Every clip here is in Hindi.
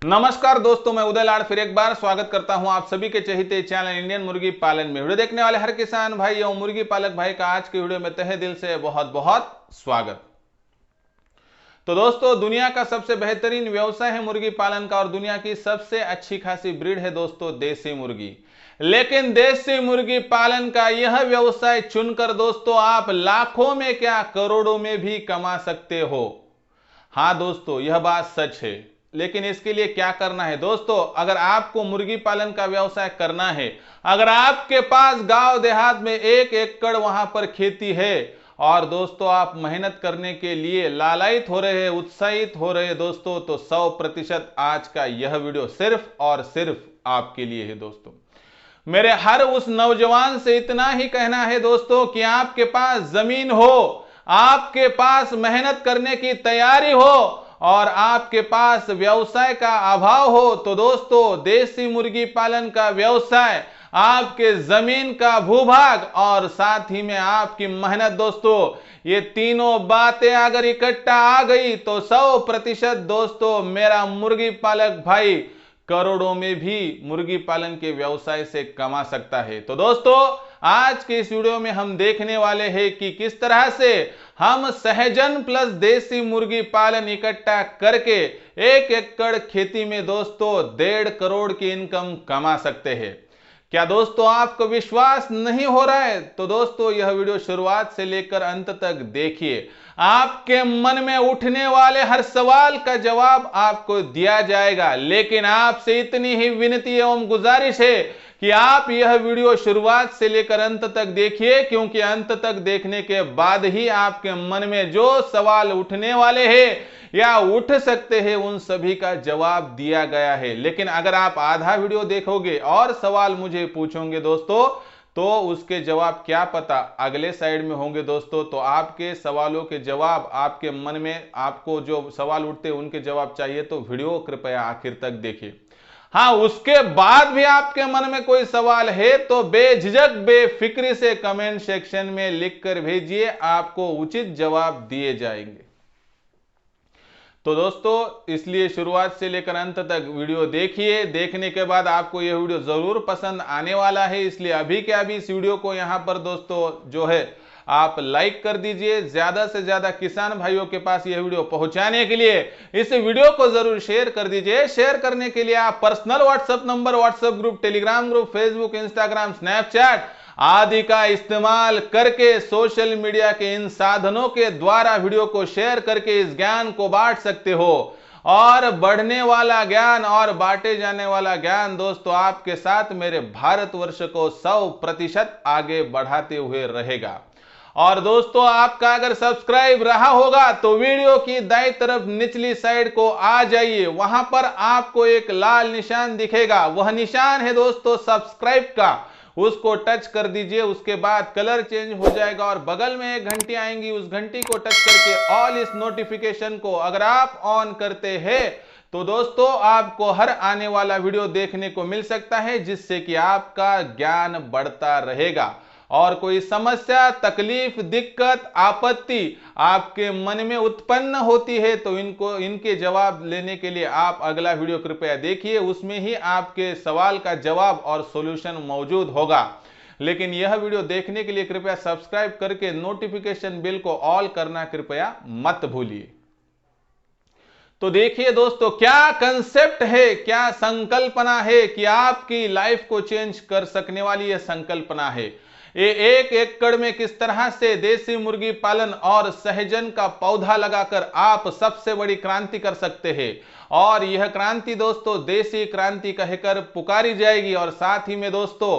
नमस्कार दोस्तों, मैं उदय लाड फिर एक बार स्वागत करता हूं आप सभी के चहेते चैनल इंडियन मुर्गी पालन में। वीडियो देखने वाले हर किसान भाई और मुर्गी पालक भाई का आज के वीडियो में तहे दिल से बहुत बहुत स्वागत। तो दोस्तों, दुनिया का सबसे बेहतरीन व्यवसाय है मुर्गी पालन का और दुनिया की सबसे अच्छी खासी ब्रीड है दोस्तों देसी मुर्गी। लेकिन देसी मुर्गी पालन का यह व्यवसाय चुनकर दोस्तों आप लाखों में क्या करोड़ों में भी कमा सकते हो। हाँ दोस्तों, यह बात सच है। लेकिन इसके लिए क्या करना है दोस्तों? अगर आपको मुर्गी पालन का व्यवसाय करना है, अगर आपके पास गांव देहात में 1 एकड़ वहां पर खेती है और दोस्तों आप मेहनत करने के लिए लालायित हो रहे हैं, उत्साहित हो रहे हैं दोस्तों, तो 100% आज का यह वीडियो सिर्फ और सिर्फ आपके लिए है दोस्तों। मेरे हर उस नौजवान से इतना ही कहना है दोस्तों कि आपके पास जमीन हो, आपके पास मेहनत करने की तैयारी हो और आपके पास व्यवसाय का अभाव हो, तो दोस्तों देसी मुर्गी पालन का व्यवसाय आपके जमीन का भूभाग और साथ ही में आपकी मेहनत दोस्तों, ये तीनों बातें अगर इकट्ठा आ गई तो 100% दोस्तों मेरा मुर्गी पालक भाई करोड़ों में भी मुर्गी पालन के व्यवसाय से कमा सकता है। तो दोस्तों आज के इस वीडियो में हम देखने वाले हैं कि किस तरह से हम सहजन प्लस देसी मुर्गी पालन इकट्ठा करके 1 एकड़ खेती में दोस्तों 1.5 करोड़ की इनकम कमा सकते हैं। क्या दोस्तों आपको विश्वास नहीं हो रहा है? तो दोस्तों यह वीडियो शुरुआत से लेकर अंत तक देखिए। आपके मन में उठने वाले हर सवाल का जवाब आपको दिया जाएगा, लेकिन आपसे इतनी ही विनती एवं गुजारिश है कि आप यह वीडियो शुरुआत से लेकर अंत तक देखिए, क्योंकि अंत तक देखने के बाद ही आपके मन में जो सवाल उठने वाले हैं या उठ सकते हैं उन सभी का जवाब दिया गया है। लेकिन अगर आप आधा वीडियो देखोगे और सवाल मुझे पूछोगे दोस्तों, तो उसके जवाब क्या पता अगले साइड में होंगे दोस्तों। तो आपके सवालों के जवाब आपके मन में आपको जो सवाल उठते हैं उनके जवाब चाहिए तो वीडियो कृपया आखिर तक देखिए। हाँ, उसके बाद भी आपके मन में कोई सवाल है तो बेझिझक बेफिक्री से कमेंट सेक्शन में लिखकर भेजिए, आपको उचित जवाब दिए जाएंगे। तो दोस्तों इसलिए शुरुआत से लेकर अंत तक वीडियो देखिए। देखने के बाद आपको यह वीडियो जरूर पसंद आने वाला है, इसलिए अभी के अभी इस वीडियो को यहां पर दोस्तों जो है आप लाइक कर दीजिए। ज्यादा से ज्यादा किसान भाइयों के पास यह वीडियो पहुंचाने के लिए इस वीडियो को जरूर शेयर कर दीजिए। शेयर करने के लिए आप personal WhatsApp number, WhatsApp group, Telegram group, Facebook, Instagram, Snapchat आदि का इस्तेमाल करके सोशल मीडिया के इन साधनों के द्वारा वीडियो को शेयर करके इस ज्ञान को बांट सकते हो। और बढ़ने वाला ज्ञान और बांटे जाने वाला ज्ञान दोस्तों आपके साथ मेरे भारतवर्ष को 100% आगे बढ़ाते हुए रहेगा। और दोस्तों आपका अगर सब्सक्राइब रहा होगा तो वीडियो की दाईं तरफ निचली साइड को आ जाइए, वहां पर आपको एक लाल निशान दिखेगा, वह निशान है दोस्तों सब्सक्राइब का, उसको टच कर दीजिए। उसके बाद कलर चेंज हो जाएगा और बगल में एक घंटी आएंगी, उस घंटी को टच करके ऑल इस नोटिफिकेशन को अगर आप ऑन करते हैं तो दोस्तों आपको हर आने वाला वीडियो देखने को मिल सकता है, जिससे कि आपका ज्ञान बढ़ता रहेगा। और कोई समस्या, तकलीफ, दिक्कत, आपत्ति आपके मन में उत्पन्न होती है तो इनके जवाब लेने के लिए आप अगला वीडियो कृपया देखिए, उसमें ही आपके सवाल का जवाब और सॉल्यूशन मौजूद होगा। लेकिन यह वीडियो देखने के लिए कृपया सब्सक्राइब करके नोटिफिकेशन बिल को ऑल करना कृपया मत भूलिए। तो देखिए दोस्तों क्या कंसेप्ट है, क्या संकल्पना है कि आपकी लाइफ को चेंज कर सकने वाली यह संकल्पना है। ये 1 एकड़ में किस तरह से देसी मुर्गी पालन और सहजन का पौधा लगाकर आप सबसे बड़ी क्रांति कर सकते हैं। और यह क्रांति दोस्तों देसी क्रांति कहकर पुकारी जाएगी। और साथ ही में दोस्तों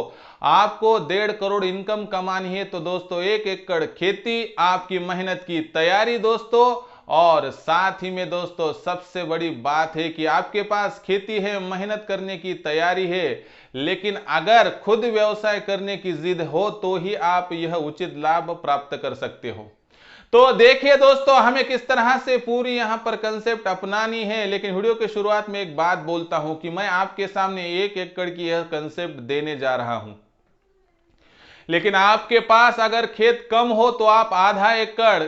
आपको 1.5 करोड़ इनकम कमानी है तो दोस्तों 1 एकड़ खेती, आपकी मेहनत की तैयारी दोस्तों, और साथ ही में दोस्तों सबसे बड़ी बात है कि आपके पास खेती है, मेहनत करने की तैयारी है, लेकिन अगर खुद व्यवसाय करने की जिद हो तो ही आप यह उचित लाभ प्राप्त कर सकते हो। तो देखिए दोस्तों हमें किस तरह से पूरी यहां पर कंसेप्ट अपनानी है। लेकिन वीडियो के शुरुआत में एक बात बोलता हूं कि मैं आपके सामने 1 एकड़ की यह कंसेप्ट देने जा रहा हूं। लेकिन आपके पास अगर खेत कम हो तो आप आधा एकड़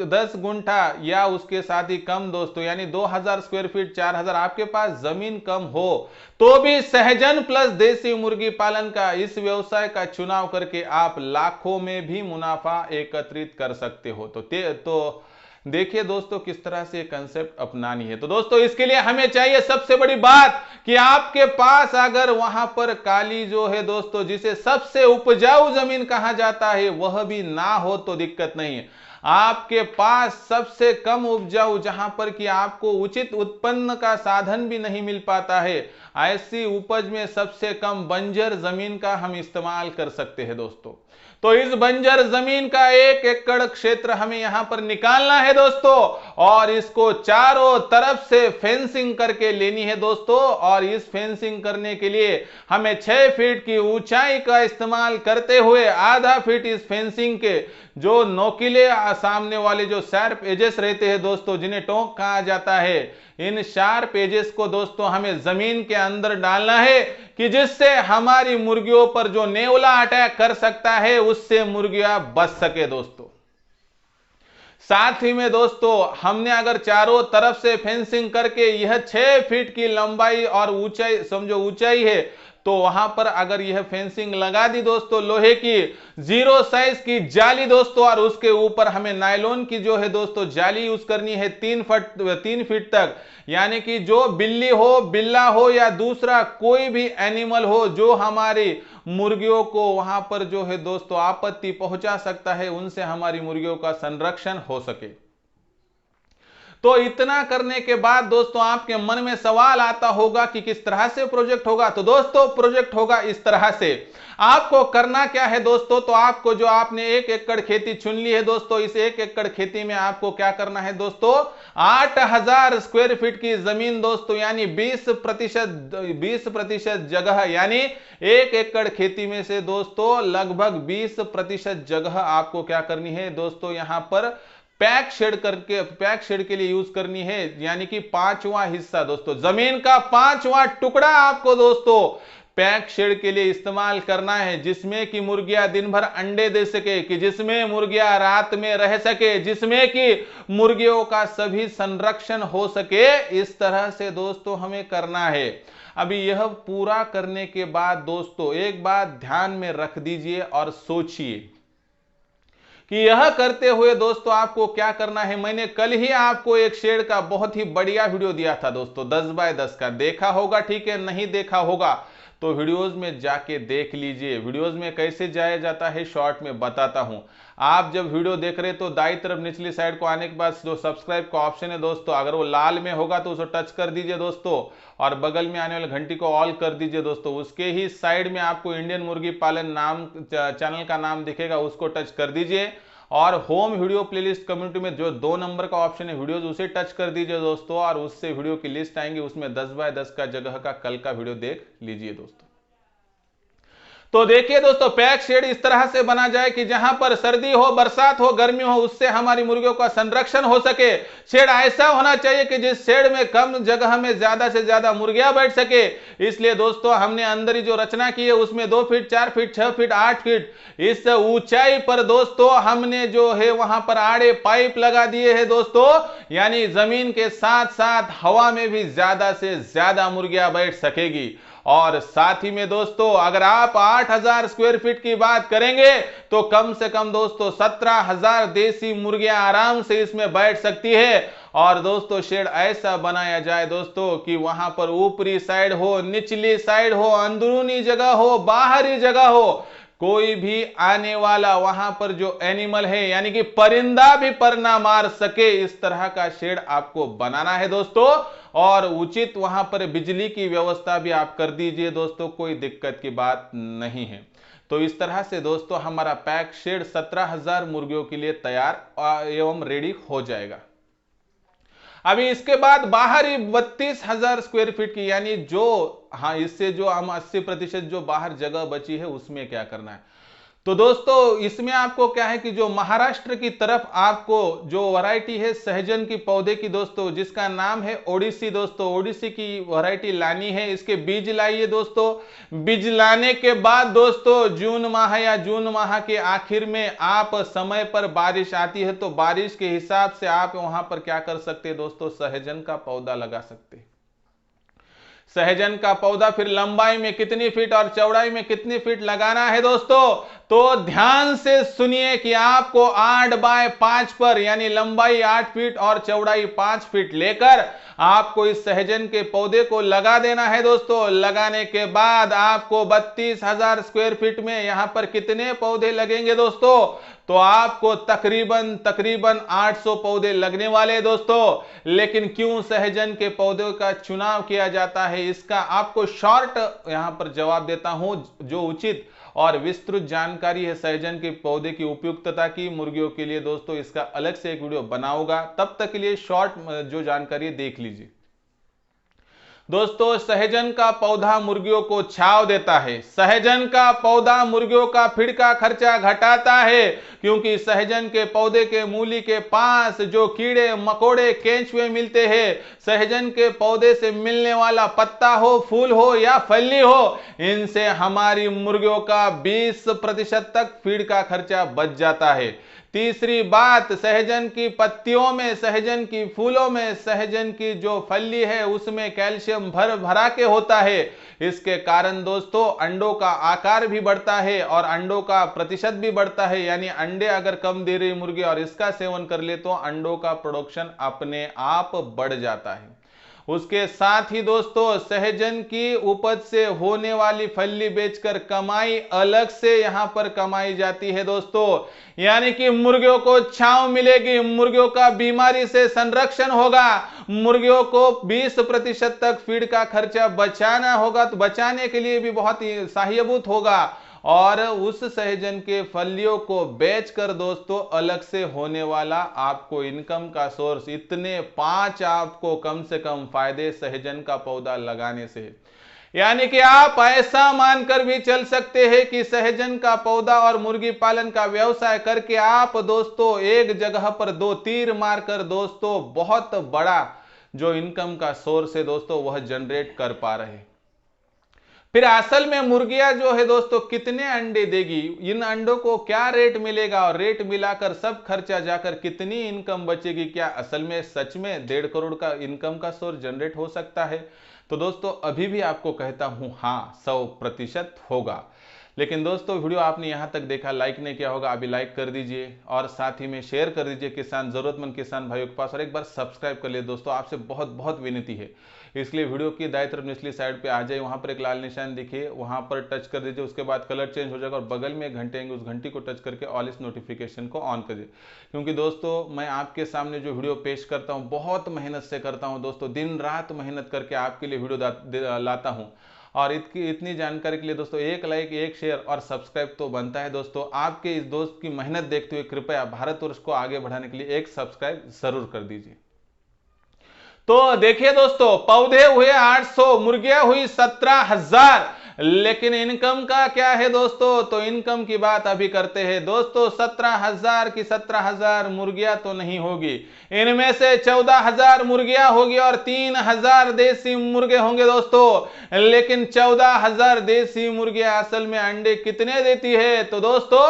10 गुंठा या उसके साथ ही कम दोस्तों, यानी 2000 स्क्वायर फीट 4000 आपके पास जमीन कम हो तो भी सहजन प्लस देसी मुर्गी पालन का इस व्यवसाय का चुनाव करके आप लाखों में भी मुनाफा एकत्रित कर सकते हो। तो देखिए दोस्तों किस तरह से कंसेप्ट अपनानी है। तो दोस्तों इसके लिए हमें चाहिए सबसे बड़ी बात कि आपके पास अगर वहां पर काली जो है दोस्तों, जिसे सबसे उपजाऊ जमीन कहा जाता है, वह भी ना हो तो दिक्कत नहीं है। आपके पास सबसे कम उपजाऊ, जहां पर कि आपको उचित उत्पन्न का साधन भी नहीं मिल पाता है, ऐसी उपज में सबसे कम बंजर जमीन का हम इस्तेमाल कर सकते हैं दोस्तों। तो इस बंजर जमीन का 1 एकड़ क्षेत्र हमें यहां पर निकालना है दोस्तों, और इसको चारों तरफ से फेंसिंग करके लेनी है दोस्तों। और इस फेंसिंग करने के लिए हमें 6 फीट की ऊंचाई का इस्तेमाल करते हुए आधा फीट इस फेंसिंग के जो नोकीले सामने वाले जो शार्प एजेस रहते हैं दोस्तों, जिन्हें टोंक कहा जाता है, इन शार्प एजेस को दोस्तों हमें जमीन के अंदर डालना है कि जिससे हमारी मुर्गियों पर जो नेवला अटैक कर सकता है उससे मुर्गियां बच सके दोस्तों। साथ ही में दोस्तों हमने अगर चारों तरफ से फेंसिंग करके यह 6 फीट की लंबाई और ऊंचाई, समझो ऊंचाई है, तो वहां पर अगर यह फेंसिंग लगा दी दोस्तों लोहे की 0 साइज की जाली दोस्तों, और उसके ऊपर हमें नायलॉन की जो है दोस्तों जाली यूज करनी है 3 फीट तक, यानी कि जो बिल्ली हो, बिल्ला हो या दूसरा कोई भी एनिमल हो जो हमारी मुर्गियों को वहां पर जो है दोस्तों आपत्ति पहुंचा सकता है, उनसे हमारी मुर्गियों का संरक्षण हो सके। तो इतना करने के बाद दोस्तों आपके मन में सवाल आता होगा कि किस तरह से प्रोजेक्ट होगा। तो दोस्तों प्रोजेक्ट होगा इस तरह से। आपको करना क्या है दोस्तों, तो आपको जो आपने 1 एकड़ खेती चुन ली है दोस्तों, इस 1 एकड़ खेती में आपको क्या करना है दोस्तों, 8000 स्क्वायर फीट की जमीन दोस्तों, यानी 20% जगह, यानी 1 एकड़ खेती में से दोस्तों लगभग 20% जगह आपको क्या करनी है दोस्तों, यहां पर पैक शेड के लिए यूज करनी है, यानी कि 5वां हिस्सा दोस्तों, जमीन का 5वां टुकड़ा आपको दोस्तों पैक शेड के लिए इस्तेमाल करना है, जिसमें कि मुर्गियां दिन भर अंडे दे सके, कि जिसमें मुर्गियां रात में रह सके, जिसमें कि मुर्गियों का सभी संरक्षण हो सके। इस तरह से दोस्तों हमें करना है। अभी यह पूरा करने के बाद दोस्तों एक बात ध्यान में रख दीजिए और सोचिए कि यह करते हुए दोस्तों आपको क्या करना है। मैंने कल ही आपको एक शेड का बहुत ही बढ़िया वीडियो दिया था दोस्तों, 10 बाय 10 का, देखा होगा, ठीक है, नहीं देखा होगा तो वीडियोस में जाके देख लीजिए। वीडियोस में कैसे जाया जाता है शॉर्ट में बताता हूं। आप जब वीडियो देख रहे तो दाईं तरफ निचली साइड को आने के बाद जो सब्सक्राइब का ऑप्शन है दोस्तों, अगर वो लाल में होगा तो उसे टच कर दीजिए दोस्तों, और बगल में आने वाले घंटी को ऑल कर दीजिए दोस्तों। उसके ही साइड में आपको इंडियन मुर्गी पालन नाम चैनल का नाम दिखेगा, उसको टच कर दीजिए, और होम वीडियो प्लेलिस्ट कम्युनिटी में जो 2 नंबर का ऑप्शन है वीडियोस, उसे टच कर दीजिए दोस्तों, और उससे वीडियो की लिस्ट आएंगे, उसमें 10 बाय 10 का जगह का कल का वीडियो देख लीजिए दोस्तों। तो देखिए दोस्तों पैक शेड इस तरह से बना जाए कि जहां पर सर्दी हो, बरसात हो, गर्मी हो, उससे हमारी मुर्गियों का संरक्षण हो सके। शेड ऐसा होना चाहिए कि जिस शेड में कम जगह में ज्यादा से ज्यादा मुर्गियां बैठ सके। इसलिए दोस्तों हमने अंदर ही जो रचना की है उसमें 2 फीट, 4 फीट, 6 फीट, 8 फीट इस ऊंचाई पर दोस्तों हमने जो है वहां पर आड़े पाइप लगा दिए हैं दोस्तों, यानी जमीन के साथ साथ हवा में भी ज्यादा से ज्यादा मुर्गियां बैठ सकेगी। और साथ ही में दोस्तों अगर आप 8000 स्क्वायर फीट की बात करेंगे तो कम से कम दोस्तों 17000 देसी मुर्गियां आराम से इसमें बैठ सकती है। और दोस्तों शेड ऐसा बनाया जाए दोस्तों कि वहां पर ऊपरी साइड हो, निचली साइड हो, अंदरूनी जगह हो, बाहरी जगह हो, कोई भी आने वाला वहां पर जो एनिमल है यानी कि परिंदा भी पर ना मार सके, इस तरह का शेड आपको बनाना है दोस्तों। और उचित वहां पर बिजली की व्यवस्था भी आप कर दीजिए दोस्तों, कोई दिक्कत की बात नहीं है। तो इस तरह से दोस्तों हमारा पैक शेड 17000 मुर्गियों के लिए तैयार एवं रेडी हो जाएगा। अभी इसके बाद बाहरी 32000 स्क्वायर फीट की, यानी जो इससे जो हम 80% जो बाहर जगह बची है उसमें क्या करना है। तो दोस्तों इसमें आपको क्या है कि जो महाराष्ट्र की तरफ आपको जो वैरायटी है सहजन की पौधे की दोस्तों, जिसका नाम है ओडिसी, दोस्तों ओडिसी की वैरायटी लानी है। इसके बीज लाइए दोस्तों। बीज लाने के बाद दोस्तों जून माह या जून माह के आखिर में आप समय पर बारिश आती है तो बारिश के हिसाब से आप वहां पर क्या कर सकते हैं दोस्तों, सहजन का पौधा लगा सकते हैं। सहजन का पौधा फिर लंबाई में कितनी फीट और चौड़ाई में कितनी फीट लगाना है दोस्तों, तो ध्यान से सुनिए कि आपको 8 बाय 5 पर यानी लंबाई 8 फीट और चौड़ाई 5 फीट लेकर आपको इस सहजन के पौधे को लगा देना है दोस्तों। लगाने के बाद आपको 32,000 स्क्वायर फीट में यहां पर कितने पौधे लगेंगे दोस्तों, तो आपको तकरीबन 800 पौधे लगने वाले हैं दोस्तों। लेकिन क्यों सहजन के पौधों का चुनाव किया जाता है, इसका आपको शॉर्ट यहां पर जवाब देता हूं। जो उचित और विस्तृत जानकारी है सहजन के पौधे की उपयुक्तता की मुर्गियों के लिए दोस्तों, इसका अलग से एक वीडियो बनाऊंगा। तब तक के लिए शॉर्ट जो जानकारी देख लीजिए दोस्तों। सहजन का पौधा मुर्गियों को छांव देता है। सहजन का पौधा मुर्गियों का फीड का खर्चा घटाता है, क्योंकि सहजन के पौधे के मूली के पास जो कीड़े मकोड़े केंचुए मिलते हैं, सहजन के पौधे से मिलने वाला पत्ता हो, फूल हो या फली हो, इनसे हमारी मुर्गियों का 20% तक फीड का खर्चा बच जाता है। तीसरी बात, सहजन की पत्तियों में, सहजन की फूलों में, सहजन की जो फली है उसमें कैल्शियम भरा के होता है। इसके कारण दोस्तों अंडों का आकार भी बढ़ता है और अंडों का प्रतिशत भी बढ़ता है। यानी अंडे अगर कम दे रही मुर्गी और इसका सेवन कर ले तो अंडों का प्रोडक्शन अपने आप बढ़ जाता है। उसके साथ ही दोस्तों सहजन की उपज से होने वाली फली बेचकर कमाई अलग से यहां पर कमाई जाती है दोस्तों। यानी कि मुर्गियों को छांव मिलेगी, मुर्गियों का बीमारी से संरक्षण होगा, मुर्गियों को 20% तक फीड का खर्चा बचाना होगा, तो बचाने के लिए भी बहुत ही सहायभूत होगा। और उस सहजन के फलियों को बेचकर दोस्तों अलग से होने वाला आपको इनकम का सोर्स, इतने 5 आपको कम से कम फायदे सहजन का पौधा लगाने से। यानी कि आप ऐसा मानकर भी चल सकते हैं कि सहजन का पौधा और मुर्गी पालन का व्यवसाय करके आप दोस्तों एक जगह पर 2 तीर मारकर दोस्तों बहुत बड़ा जो इनकम का सोर्स है दोस्तों वह जनरेट कर पा रहे हैं। फिर असल में मुर्गियां जो है दोस्तों कितने अंडे देगी, इन अंडों को क्या रेट मिलेगा और रेट मिलाकर सब खर्चा जाकर कितनी इनकम बचेगी, क्या असल में सच में 1.5 करोड़ का इनकम का सोर्स जनरेट हो सकता है? तो दोस्तों अभी भी आपको कहता हूं हाँ 100% होगा। लेकिन दोस्तों वीडियो आपने यहां तक देखा, लाइक नहीं किया होगा, अभी लाइक कर दीजिए और साथ ही में शेयर कर दीजिए किसान जरूरतमंद किसान भाइयों के पास, और एक बार सब्सक्राइब कर लिए दोस्तों। आपसे बहुत बहुत विनती है, इसलिए वीडियो की दाईं तरफ निचली साइड पे आ जाए, वहां पर एक लाल निशान दिखिए, वहां पर टच कर दीजिए। उसके बाद कलर चेंज हो जाएगा और बगल में एक घंटे आएंगे, उस घंटी को टच करके ऑल इस नोटिफिकेशन को ऑन कर दीजिए। क्योंकि दोस्तों मैं आपके सामने जो वीडियो पेश करता हूँ बहुत मेहनत से करता हूँ दोस्तों, दिन रात मेहनत करके आपके लिए वीडियो लाता हूँ। और इतनी जानकारी के लिए दोस्तों एक लाइक, एक शेयर और सब्सक्राइब तो बनता है दोस्तों। आपके इस दोस्त की मेहनत देखते हुए कृपया भारतवर्ष को आगे बढ़ाने के लिए एक सब्सक्राइब जरूर कर दीजिए। तो देखिए दोस्तों, पौधे हुए 800, मुर्गियां हुई 17,000, लेकिन इनकम का क्या है दोस्तों, तो इनकम की बात अभी करते हैं दोस्तों। 17,000 की 17,000 मुर्गियां तो नहीं होगी, इनमें से 14,000 मुर्गियां होगी और 3,000 देसी मुर्गे होंगे दोस्तों। लेकिन 14,000 देसी मुर्गियां असल में अंडे कितने देती है, तो दोस्तों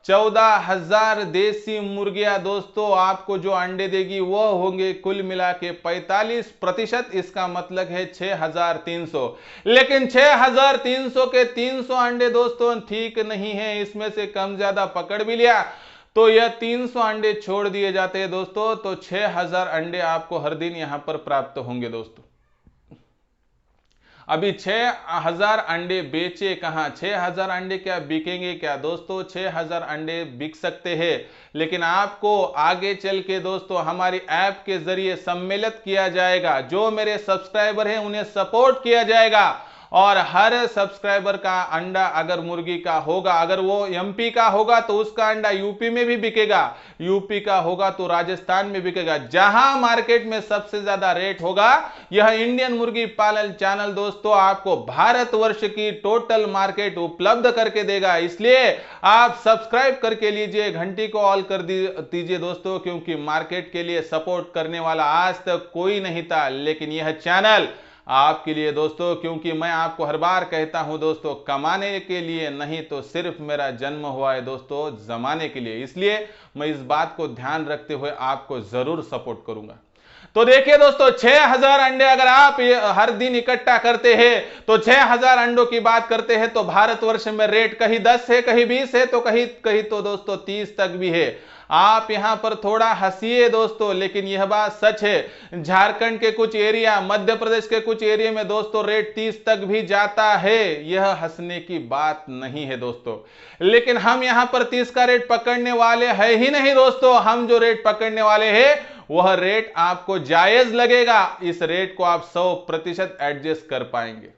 14,000 देसी मुर्गियां दोस्तों आपको जो अंडे देगी वो होंगे कुल मिला के 45%। इसका मतलब है 6,300। लेकिन 6,300 के 300 अंडे दोस्तों ठीक नहीं है, इसमें से कम ज्यादा पकड़ भी लिया तो यह 300 अंडे छोड़ दिए जाते हैं दोस्तों, तो 6,000 अंडे आपको हर दिन यहां पर प्राप्त होंगे दोस्तों। अभी 6,000 अंडे बेचे कहां, 6,000 अंडे क्या बिकेंगे क्या दोस्तों? 6,000 अंडे बिक सकते हैं, लेकिन आपको आगे चल के दोस्तों हमारी ऐप के जरिए सम्मिलित किया जाएगा। जो मेरे सब्सक्राइबर हैं उन्हें सपोर्ट किया जाएगा और हर सब्सक्राइबर का अंडा अगर मुर्गी का होगा, अगर वो एमपी का होगा तो उसका अंडा यूपी में भी बिकेगा, यूपी का होगा तो राजस्थान में बिकेगा। जहां मार्केट में सबसे ज्यादा रेट होगा, यह इंडियन मुर्गी पालन चैनल दोस्तों आपको भारतवर्ष की टोटल मार्केट उपलब्ध करके देगा। इसलिए आप सब्सक्राइब करके लीजिए, घंटी को ऑल कर दीजिए दोस्तों, क्योंकि मार्केट के लिए सपोर्ट करने वाला आज तक कोई नहीं था, लेकिन यह चैनल आपके लिए दोस्तों, क्योंकि मैं आपको हर बार कहता हूं दोस्तों, कमाने के लिए नहीं तो सिर्फ मेरा जन्म हुआ है दोस्तों जमाने के लिए। इसलिए मैं इस बात को ध्यान रखते हुए आपको जरूर सपोर्ट करूंगा। तो देखिए दोस्तों, 6000 अंडे अगर आप हर दिन इकट्ठा करते हैं तो 6000 अंडों की बात करते हैं तो भारतवर्ष में रेट कहीं 10 है, कहीं 20 है, तो कहीं कहीं तो दोस्तों 30 तक भी है। आप यहां पर थोड़ा हंसिए दोस्तों, लेकिन यह बात सच है। झारखंड के कुछ एरिया, मध्य प्रदेश के कुछ एरिया में दोस्तों रेट 30 तक भी जाता है। यह हंसने की बात नहीं है दोस्तों, लेकिन हम यहां पर 30 का रेट पकड़ने वाले है ही नहीं दोस्तों। हम जो रेट पकड़ने वाले हैं वह रेट आपको जायज लगेगा, इस रेट को आप 100% एडजस्ट कर पाएंगे।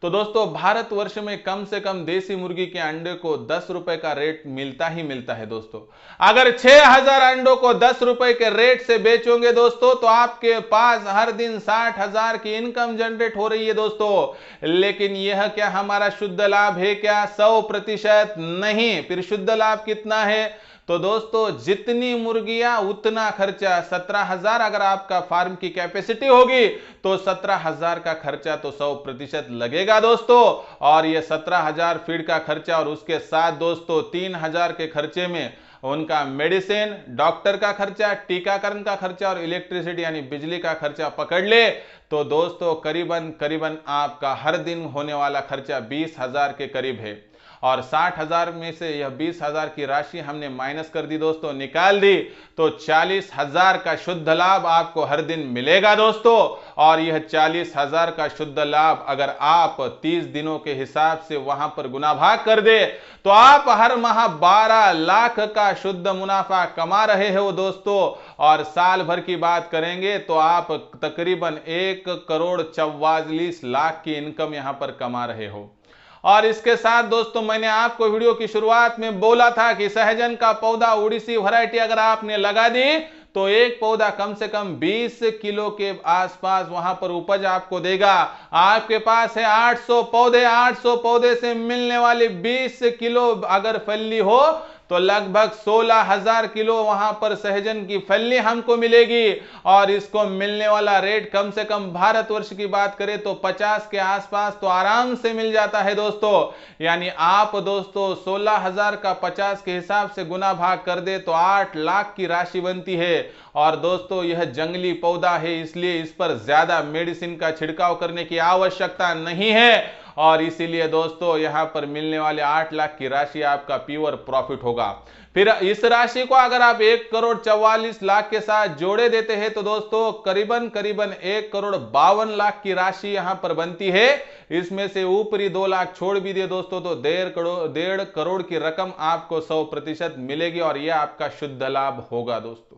तो दोस्तों, भारतवर्ष में कम से कम देसी मुर्गी के अंडे को 10 रुपए का रेट मिलता ही मिलता है दोस्तों। अगर 6000 अंडों को 10 रुपए के रेट से बेचोगे दोस्तों, तो आपके पास हर दिन 60,000 की इनकम जनरेट हो रही है दोस्तों। लेकिन यह क्या हमारा शुद्ध लाभ है क्या? 100% नहीं। फिर शुद्ध लाभ कितना है? तो दोस्तों, जितनी मुर्गियां उतना खर्चा। 17,000 अगर आपका फार्म की कैपेसिटी होगी तो 17,000 का खर्चा तो 100% लगेगा दोस्तों। और ये 17,000 फीड का खर्चा और उसके साथ दोस्तों 3,000 के खर्चे में उनका मेडिसिन, डॉक्टर का खर्चा, टीकाकरण का खर्चा और इलेक्ट्रिसिटी यानी बिजली का खर्चा पकड़ ले तो दोस्तों करीबन करीबन आपका हर दिन होने वाला खर्चा 20,000 के करीब है। और 60,000 में से यह 20,000 की राशि हमने माइनस कर दी दोस्तों, निकाल दी, तो 40,000 का शुद्ध लाभ आपको हर दिन मिलेगा दोस्तों। और यह 40,000 का शुद्ध लाभ अगर आप 30 दिनों के हिसाब से वहां पर गुना भाग कर दे तो आप हर माह 12 लाख का शुद्ध मुनाफा कमा रहे हो दोस्तों। और साल भर की बात करेंगे तो आप तकरीबन 1,44,00,000 की इनकम यहां पर कमा रहे हो। और इसके साथ दोस्तों, मैंने आपको वीडियो की शुरुआत में बोला था कि सहजन का पौधा उड़ीसी वैरायटी अगर आपने लगा दी तो एक पौधा कम से कम 20 किलो के आसपास वहां पर उपज आपको देगा। आपके पास है 800 पौधे, 800 पौधे से मिलने वाली 20 किलो अगर फली हो तो लगभग 16,000 किलो वहां पर सहजन की फली हमको मिलेगी। और इसको मिलने वाला रेट कम से कम भारतवर्ष की बात करें तो 50 के आसपास तो आराम से मिल जाता है दोस्तों। यानी आप दोस्तों 16,000 का 50 के हिसाब से गुना भाग कर दे तो 8 लाख की राशि बनती है। और दोस्तों, यह जंगली पौधा है, इसलिए इस पर ज्यादा मेडिसिन का छिड़काव करने की आवश्यकता नहीं है। और इसीलिए दोस्तों, यहां पर मिलने वाले 8 लाख की राशि आपका प्योर प्रॉफिट होगा। फिर इस राशि को अगर आप 1,44,00,000 के साथ जोड़े देते हैं तो दोस्तों करीबन करीबन 1,52,00,000 की राशि यहां पर बनती है। इसमें से ऊपरी 2 लाख छोड़ भी दिए दोस्तों तो 1.5 करोड़ की रकम आपको 100% मिलेगी और यह आपका शुद्ध लाभ होगा दोस्तों।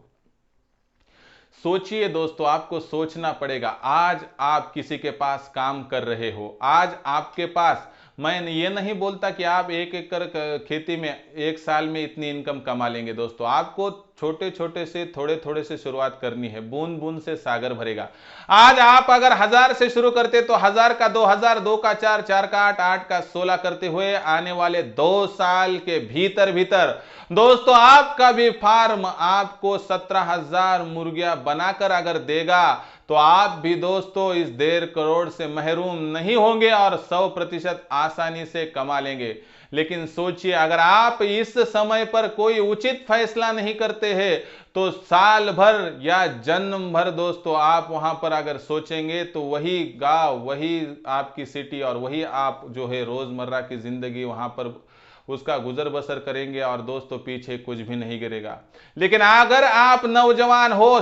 सोचिए दोस्तों, आपको सोचना पड़ेगा। आज आप किसी के पास काम कर रहे हो, आज आपके पास, मैं ये नहीं बोलता कि आप 1 एकड़ खेती में 1 साल में इतनी इनकम कमा लेंगे दोस्तों। आपको छोटे छोटे से थोड़े थोड़े से शुरुआत करनी है, बूंद बूंद से सागर भरेगा। आज आप अगर 1000 से शुरू करते तो 1000 का 2000, 2 का 4, 4 का 8, 8 का 16 करते हुए आने वाले 2 साल के भीतर भीतर दोस्तों आपका भी फार्म आपको 17,000 मुर्गियां बनाकर अगर देगा तो आप भी दोस्तों इस 1.5 करोड़ से महरूम नहीं होंगे और 100% आसानी से कमा लेंगे। लेकिन सोचिए, अगर आप इस समय पर कोई उचित फैसला नहीं करते हैं तो साल भर या जन्म भर दोस्तों आप वहां पर अगर सोचेंगे तो वही गांव, वही आपकी सिटी और वही आप जो है रोजमर्रा की जिंदगी वहां पर उसका गुजर बसर करेंगे और दोस्तों पीछे कुछ भी नहीं गिरेगा। लेकिन अगर आप नौजवान हो,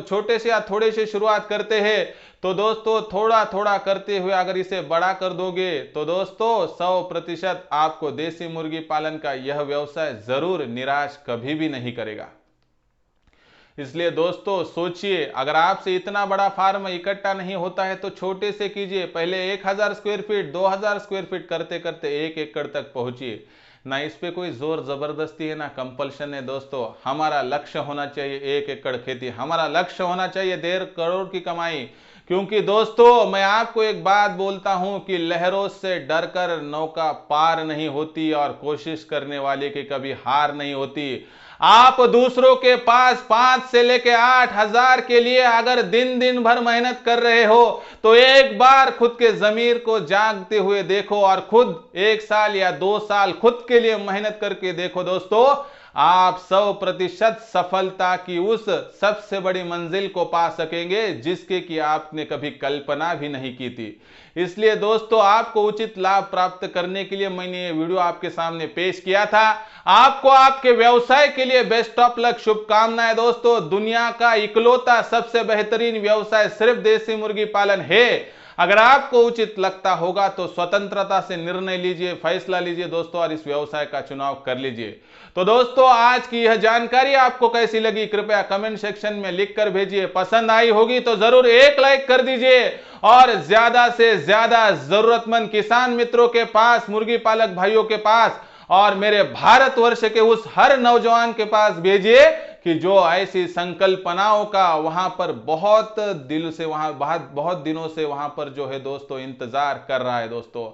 छोटे से या थोड़े से शुरुआत करते हैं तो दोस्तों थोड़ा थोड़ा करते हुए अगर इसे बड़ा कर दोगे तो दोस्तों 100% आपको देसी मुर्गी पालन का यह व्यवसाय जरूर निराश कभी भी नहीं करेगा। इसलिए दोस्तों सोचिए, अगर आपसे इतना बड़ा फार्म इकट्ठा नहीं होता है तो छोटे से कीजिए। पहले 1000 स्क्वायर फीट, 2000 स्क्वायर फीट करते करते 1 एकड़ तक पहुंचिए। ना इस पे कोई जोर जबरदस्ती है, ना कंपल्शन है। दोस्तों हमारा लक्ष्य होना चाहिए 1 एकड़ खेती, हमारा लक्ष्य होना चाहिए 1.5 करोड़ की कमाई। क्योंकि दोस्तों मैं आपको एक बात बोलता हूं कि लहरों से डरकर नौका पार नहीं होती और कोशिश करने वाले की कभी हार नहीं होती। आप दूसरों के पास 5 से लेकर 8,000 के लिए अगर दिन दिन भर मेहनत कर रहे हो तो एक बार खुद के जमीर को जागते हुए देखो और खुद 1 साल या 2 साल खुद के लिए मेहनत करके देखो। दोस्तों आप 100% सफलता की उस सबसे बड़ी मंजिल को पा सकेंगे जिसके कि आपने कभी कल्पना भी नहीं की थी। इसलिए दोस्तों आपको उचित लाभ प्राप्त करने के लिए मैंने ये वीडियो आपके सामने पेश किया था। आपको आपके व्यवसाय के लिए बेस्ट ऑफ लक, शुभकामनाएं। दोस्तों दुनिया का इकलौता सबसे बेहतरीन व्यवसाय सिर्फ देसी मुर्गी पालन है। अगर आपको उचित लगता होगा तो स्वतंत्रता से निर्णय लीजिए, फैसला लीजिए दोस्तों, और इस व्यवसाय का चुनाव कर लीजिए। तो दोस्तों आज की यह जानकारी आपको कैसी लगी कृपया कमेंट सेक्शन में लिखकर भेजिए। पसंद आई होगी तो जरूर एक लाइक कर दीजिए और ज्यादा से ज्यादा जरूरतमंद किसान मित्रों के पास, मुर्गी पालक भाइयों के पास और मेरे भारतवर्ष के उस हर नौजवान के पास भेजिए कि जो ऐसी संकल्पनाओं का वहां पर बहुत दिनों से वहां पर जो है दोस्तों इंतजार कर रहा है। दोस्तों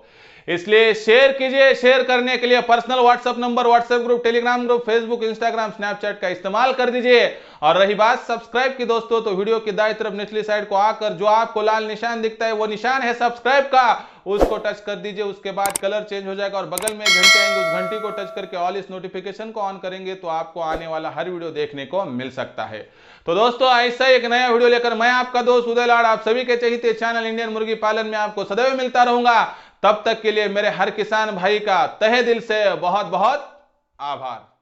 इसलिए शेयर कीजिए। शेयर करने के लिए personal WhatsApp number, WhatsApp group, Telegram group, Facebook, Instagram, Snapchat का इस्तेमाल कर दीजिए। और रही बात सब्सक्राइब की दोस्तों, तो वीडियो की दाईं तरफ निचली साइड को आकर जो आपको लाल निशान दिखता है वो निशान है सब्सक्राइब का, उसको टच कर दीजिए। उसके बाद कलर चेंज हो जाएगा और बगल में घंटे आएंगे, उस घंटी को टच करके ऑल इस नोटिफिकेशन को ऑन करेंगे तो आपको आने वाला हर वीडियो देखने को मिल सकता है। तो दोस्तों ऐसा एक नया वीडियो लेकर मैं आपका दोस्त उदय लाड आप सभी के चहीते चैनल इंडियन मुर्गी पालन में आपको सदैव मिलता रहूंगा। तब तक के लिए मेरे हर किसान भाई का तहे दिल से बहुत बहुत आभार।